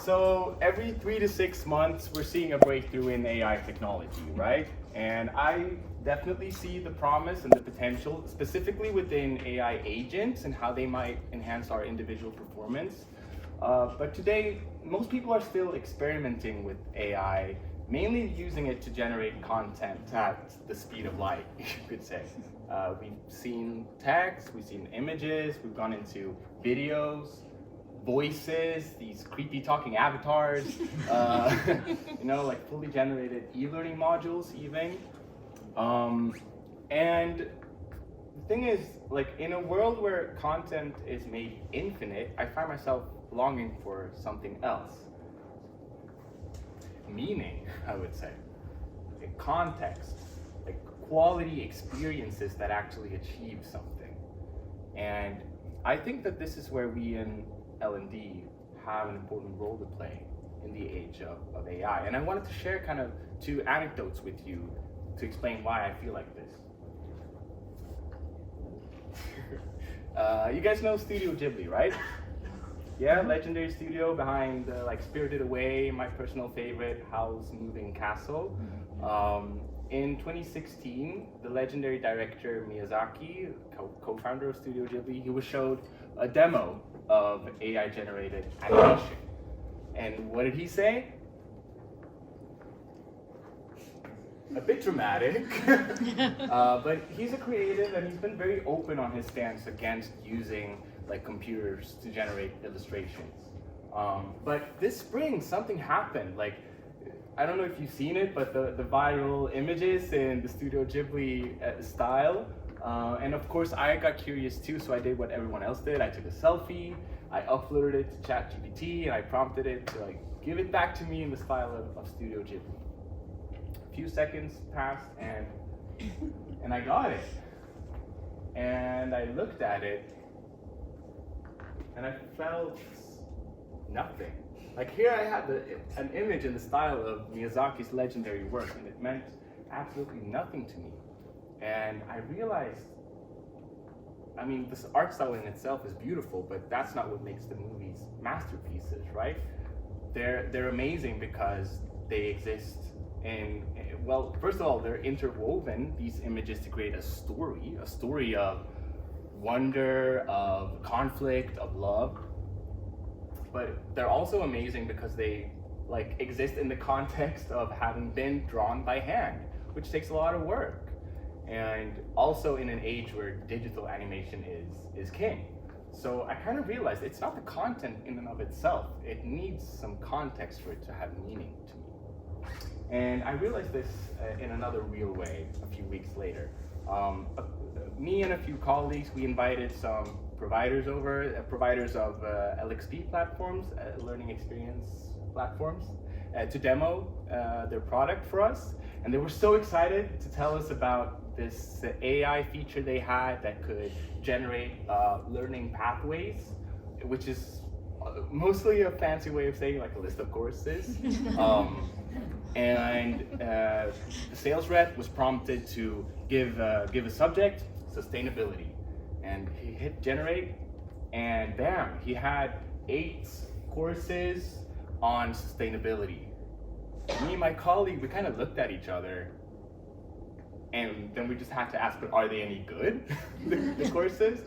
So every 3 to 6 months, we're seeing a breakthrough in AI technology, right? And I definitely see the promise and the potential, specifically within AI agents and how they might enhance our individual performance. But today, most people are still experimenting with AI, mainly using it to generate content at the speed of light, you could say. We've seen text, we've seen images, we've gone into videos, voices, these creepy talking avatars, like fully generated e-learning modules even. And the thing is, like in a world where content is made infinite, I find myself longing for something else. Meaning, I would say. Like context, like quality experiences that actually achieve something. And I think that this is where we in L&D have an important role to play in the age of AI. And I wanted to share kind of 2 anecdotes with you to explain why I feel like this. You guys know Studio Ghibli, right? Yeah, legendary studio behind like Spirited Away, my personal favorite, Howl's Moving Castle. In 2016, the legendary director Miyazaki, co-founder of Studio Ghibli, he was showed a demo of AI-generated animation. And what did he say? A bit dramatic, but he's a creative and he's been very open on his stance against using like computers to generate illustrations. But this spring, something happened. Like, I don't know if you've seen it, but the viral images in the Studio Ghibli style. And of course, I got curious too, so I did what everyone else did. I took a selfie, I uploaded it to ChatGPT, and I prompted it to like give it back to me in the style of Studio Ghibli. A few seconds passed, and I got it. And I looked at it, and I felt nothing. Like here I had an image in the style of Miyazaki's legendary work, and it meant absolutely nothing to me. And I realized, I mean, this art style in itself is beautiful, but that's not what makes the movies masterpieces, right? They're amazing because they exist in, well, first of all, they're interwoven, these images, to create a story of wonder, of conflict, of love. But they're also amazing because they like exist in the context of having been drawn by hand, which takes a lot of work. And also in an age where digital animation is king. So I kind of realized it's not the content in and of itself. It needs some context for it to have meaning to me. And I realized this in another real way a few weeks later. Me and a few colleagues, we invited some providers over, providers of LXP platforms, learning experience platforms, to demo their product for us. And they were so excited to tell us about this AI feature they had that could generate learning pathways, which is mostly a fancy way of saying like a list of courses. And the sales rep was prompted to give a subject, sustainability. And he hit generate, and bam, he had 8 courses on sustainability. Me and my colleague, we kind of looked at each other, and then we just had to ask, but are they any good, the courses?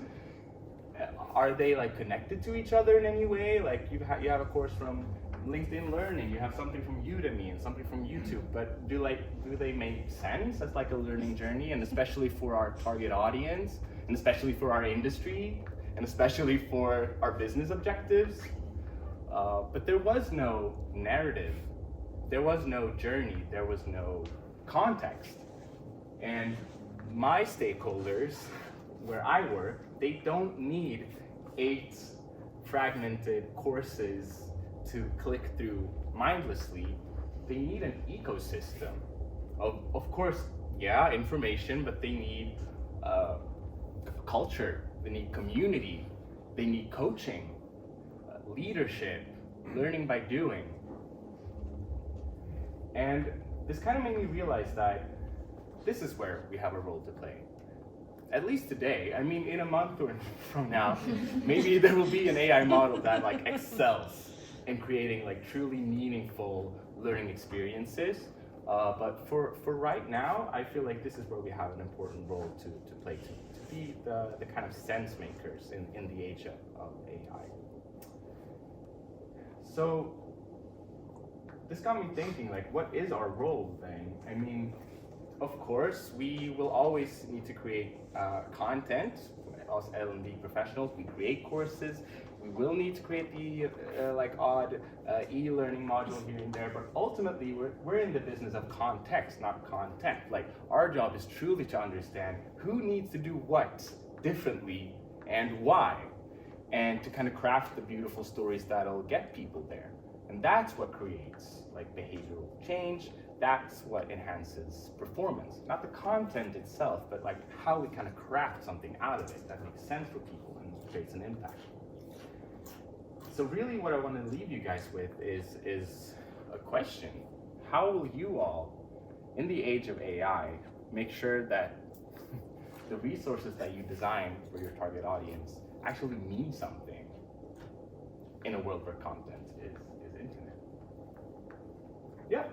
Are they like connected to each other in any way? Like you have a course from LinkedIn Learning, you have something from Udemy and something from YouTube, but do they make sense as like a learning journey, and especially for our target audience, and especially for our industry, and especially for our business objectives? But there was no narrative, there was no journey, there was no context. And my stakeholders, where I work, they don't need 8 fragmented courses to click through mindlessly. They need an ecosystem of course, yeah, information, but they need culture, they need community, they need coaching, leadership, learning by doing. And this kind of made me realize that this is where we have a role to play. At least today. I mean, in a month or from now, maybe there will be an AI model that like excels and creating like truly meaningful learning experiences. But for right now, I feel like this is where we have an important role to play, to be the kind of sense makers in the age of AI. So this got me thinking, like, what is our role then? I mean, of course, we will always need to create content. Us L&D professionals, we create courses. We will need to create the like odd e-learning module here and there, but ultimately we're in the business of context, not content. Like, our job is truly to understand who needs to do what differently and why, and to kind of craft the beautiful stories that'll get people there. And that's what creates like behavioral change. That's what enhances performance. Not the content itself, but like how we kind of craft something out of it that makes sense for people and creates an impact. So really what I want to leave you guys with is a question. How will you all, in the age of AI, make sure that the resources that you design for your target audience actually mean something in a world where content is infinite? Yeah.